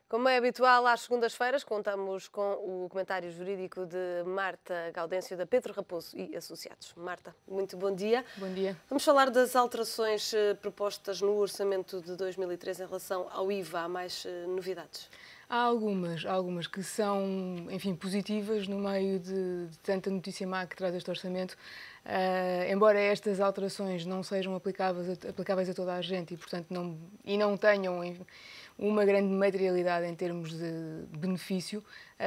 Como é habitual, às segundas-feiras, contamos com o comentário jurídico de Marta Gaudêncio, da Pedro Raposo e Associados. Marta, muito bom dia. Bom dia. Vamos falar das alterações propostas no orçamento de 2013 em relação ao IVA. Há mais novidades? Há algumas que são, enfim, positivas no meio de tanta notícia má que traz este orçamento. Embora estas alterações não sejam aplicáveis a toda a gente e, portanto, não tenham uma grande materialidade em termos de benefício,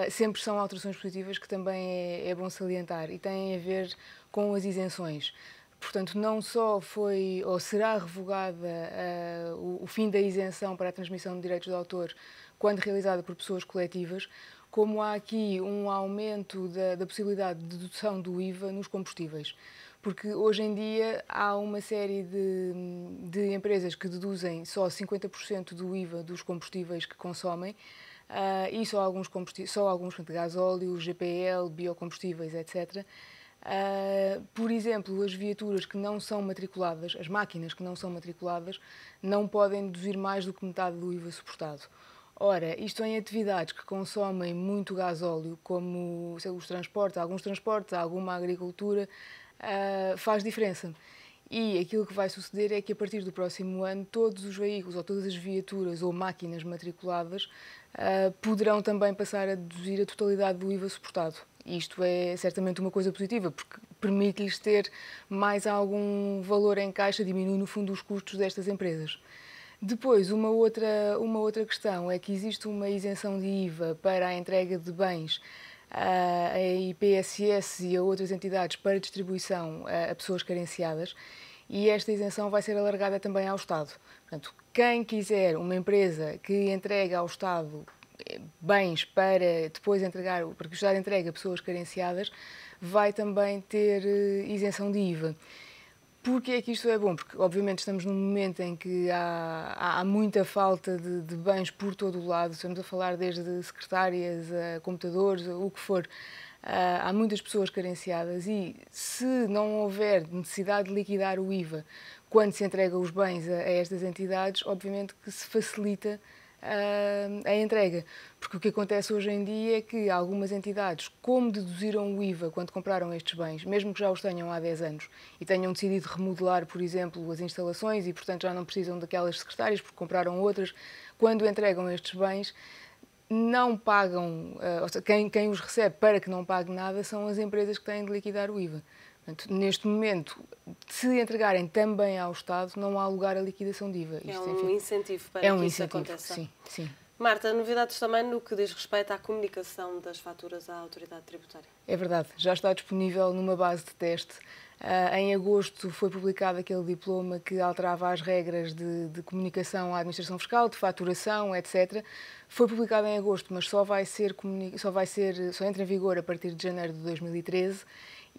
sempre são alterações positivas que também é bom salientar e têm a ver com as isenções. Portanto, não só foi ou será revogada o fim da isenção para a transmissão de direitos de autor quando realizada por pessoas coletivas, como há aqui um aumento da possibilidade de dedução do IVA nos combustíveis. Porque hoje em dia há uma série de empresas que deduzem só 50% do IVA dos combustíveis que consomem, e só alguns de gasóleo, GPL, biocombustíveis, etc. Por exemplo, as viaturas que não são matriculadas, as máquinas que não são matriculadas, não podem deduzir mais do que metade do IVA suportado. Ora, isto em atividades que consomem muito gasóleo, como os transportes, alguma agricultura, faz diferença. E aquilo que vai suceder é que a partir do próximo ano todos os veículos ou todas as viaturas ou máquinas matriculadas poderão também passar a deduzir a totalidade do IVA suportado. Isto é certamente uma coisa positiva, porque permite-lhes ter mais algum valor em caixa, diminui no fundo os custos destas empresas. Depois, uma outra questão é que existe uma isenção de IVA para a entrega de bens a IPSS e a outras entidades para distribuição a pessoas carenciadas, e esta isenção vai ser alargada também ao Estado. Portanto, quem quiser, uma empresa que entrega ao Estado bens para depois entregar, para que o Estado entregue a pessoas carenciadas, vai também ter isenção de IVA. Porquê é que isto é bom? Porque, obviamente, estamos num momento em que há muita falta de bens por todo o lado. Estamos a falar desde secretárias a computadores, o que for. Há muitas pessoas carenciadas e, se não houver necessidade de liquidar o IVA quando se entrega os bens a estas entidades, obviamente que se facilita a entrega. Porque o que acontece hoje em dia é que algumas entidades, como deduziram o IVA quando compraram estes bens, mesmo que já os tenham há 10 anos e tenham decidido remodelar, por exemplo, as instalações e, portanto, já não precisam daquelas secretárias porque compraram outras, quando entregam estes bens, não pagam, ou seja, quem os recebe para que não pague nada são as empresas que têm de liquidar o IVA. Portanto, neste momento, se entregarem também ao Estado, não há lugar à liquidação de IVA. É um incentivo para que isso aconteça. Sim, sim. Marta, novidades também no que diz respeito à comunicação das faturas à autoridade tributária. É verdade, já está disponível numa base de teste. Em agosto foi publicado aquele diploma que alterava as regras de comunicação à administração fiscal, de faturação, etc. Foi publicado em agosto, mas só entra em vigor a partir de janeiro de 2013.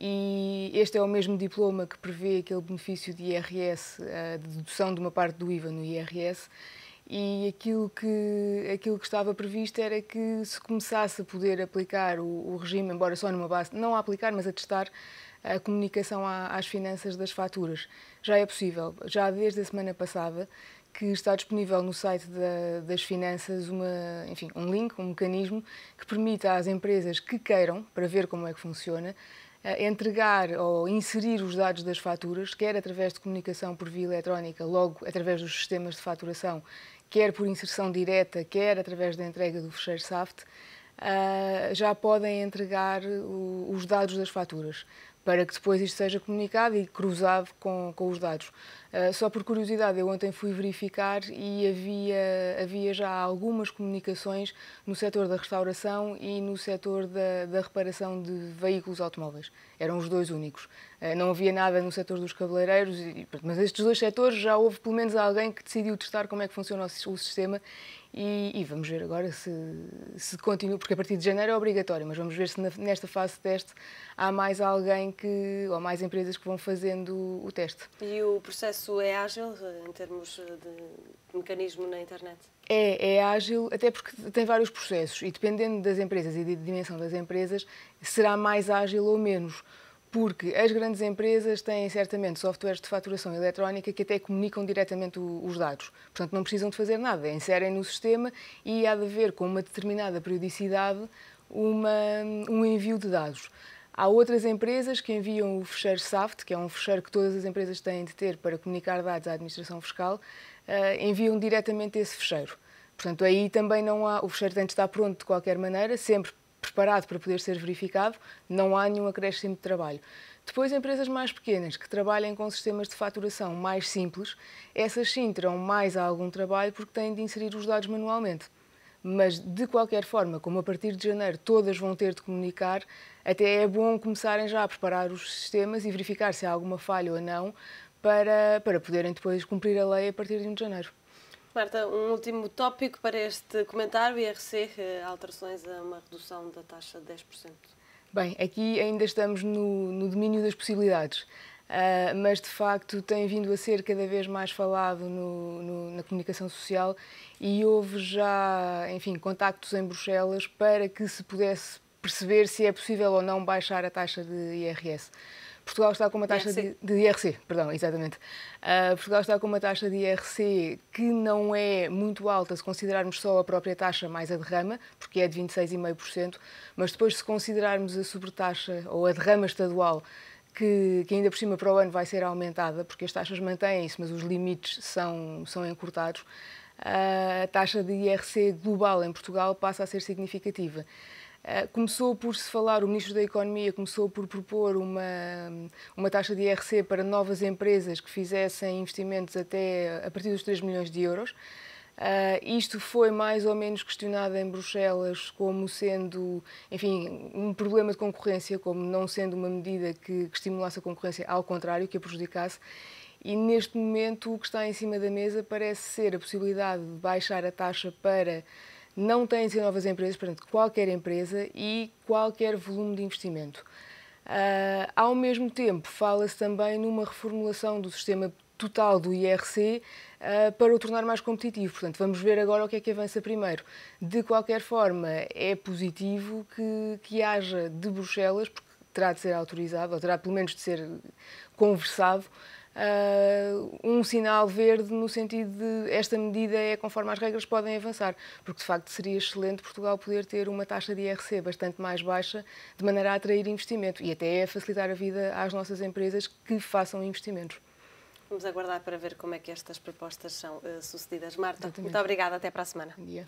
E este é o mesmo diploma que prevê aquele benefício de IRS, de dedução de uma parte do IVA no IRS. E aquilo que estava previsto era que se começasse a poder aplicar o regime, embora só numa base, não a aplicar, mas a testar a comunicação às finanças das faturas. Já é possível, já desde a semana passada, que está disponível no site das finanças um link, um mecanismo que permita às empresas que queiram, para ver como é que funciona, entregar ou inserir os dados das faturas, quer através de comunicação por via eletrónica, logo através dos sistemas de faturação, quer por inserção direta, quer através da entrega do fecheiro SAFT, já podem entregar os dados das faturas, para que depois isto seja comunicado e cruzado com os dados. Só por curiosidade, eu ontem fui verificar e havia já algumas comunicações no setor da restauração e no setor da reparação de veículos automóveis. Eram os dois únicos. Não havia nada no setor dos cabeleireiros, mas estes dois setores já houve pelo menos alguém que decidiu testar como é que funciona o sistema. E vamos ver agora se continua, porque a partir de janeiro é obrigatório, mas vamos ver se nesta fase de teste há mais alguém ou mais empresas que vão fazendo o teste. E o processo é ágil em termos de mecanismo na internet? É ágil, até porque tem vários processos e dependendo das empresas e da dimensão das empresas, será mais ágil ou menos. porque as grandes empresas têm certamente softwares de faturação eletrónica que até comunicam diretamente os dados. Portanto, não precisam de fazer nada, inserem no sistema e há de haver, com uma determinada periodicidade, um envio de dados. Há outras empresas que enviam o fecheiro SAFT, que é um fecheiro que todas as empresas têm de ter para comunicar dados à administração fiscal, enviam diretamente esse fecheiro. Portanto, aí também não há, o fecheiro tem de estar pronto de qualquer maneira, sempre preparado para poder ser verificado, não há nenhum acréscimo de trabalho. Depois, empresas mais pequenas, que trabalhem com sistemas de faturação mais simples, essas sim terão mais algum trabalho porque têm de inserir os dados manualmente. Mas, de qualquer forma, como a partir de janeiro todas vão ter de comunicar, até é bom começarem já a preparar os sistemas e verificar se há alguma falha ou não, para poderem depois cumprir a lei a partir de 1 de janeiro. Marta, um último tópico para este comentário, IRC, alterações a uma redução da taxa de 10%. Bem, aqui ainda estamos no domínio das possibilidades, mas de facto tem vindo a ser cada vez mais falado na comunicação social e houve já, enfim, contactos em Bruxelas para que se pudesse perceber se é possível ou não baixar a taxa de IRS. Portugal está com uma taxa de IRC, perdão, exatamente. Portugal está com uma taxa de IRC que não é muito alta se considerarmos só a própria taxa mais a derrama, porque é de 26,5%, mas depois se considerarmos a sobretaxa ou a derrama estadual, que ainda por cima para o ano vai ser aumentada, porque as taxas mantêm-se, mas os limites são encurtados, a taxa de IRC global em Portugal passa a ser significativa. Começou por se falar, o Ministro da Economia começou por propor uma taxa de IRC para novas empresas que fizessem investimentos até a partir dos 3 milhões de euros. Isto foi mais ou menos questionado em Bruxelas como sendo, enfim, um problema de concorrência, como não sendo uma medida que estimulasse a concorrência, ao contrário, que a prejudicasse. E neste momento o que está em cima da mesa parece ser a possibilidade de baixar a taxa para não têm de ser novas empresas, portanto, qualquer empresa e qualquer volume de investimento. Ao mesmo tempo, fala-se também numa reformulação do sistema total do IRC para o tornar mais competitivo. Portanto, vamos ver agora o que é que avança primeiro. De qualquer forma, é positivo que haja de Bruxelas, porque terá de ser autorizado, ou terá pelo menos de ser conversado, um sinal verde no sentido de esta medida é conforme as regras podem avançar, porque de facto seria excelente Portugal poder ter uma taxa de IRC bastante mais baixa, de maneira a atrair investimento e até a facilitar a vida às nossas empresas que façam investimentos. Vamos aguardar para ver como é que estas propostas são sucedidas. Marta, Exatamente. muito obrigada, até para a semana. Bom dia.